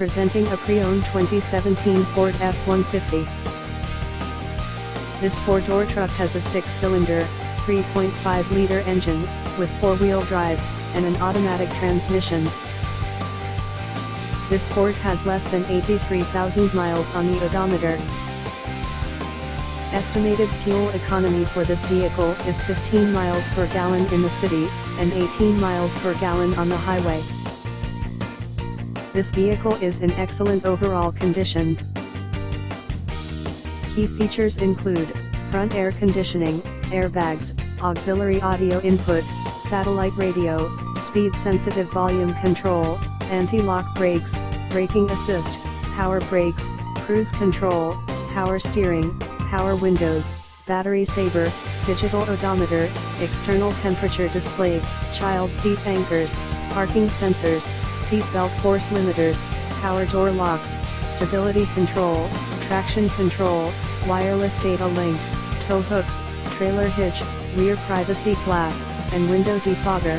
Presenting a pre-owned 2017 Ford F-150. This four-door truck has a 6-cylinder, 3.5-liter engine, with 4-wheel drive, and an automatic transmission. This Ford has less than 83,000 miles on the odometer. Estimated fuel economy for this vehicle is 15 miles per gallon in the city, and 18 miles per gallon on the highway. This vehicle is in excellent overall condition. Key features include front air conditioning, airbags, auxiliary audio input, satellite radio, speed-sensitive volume control, anti-lock brakes, braking assist, power brakes, cruise control, power steering, power windows, battery saver, digital odometer, external temperature display, child seat anchors, parking sensors, seat belt force limiters, power door locks, stability control, traction control, wireless data link, tow hooks, trailer hitch, rear privacy glass, and window defogger.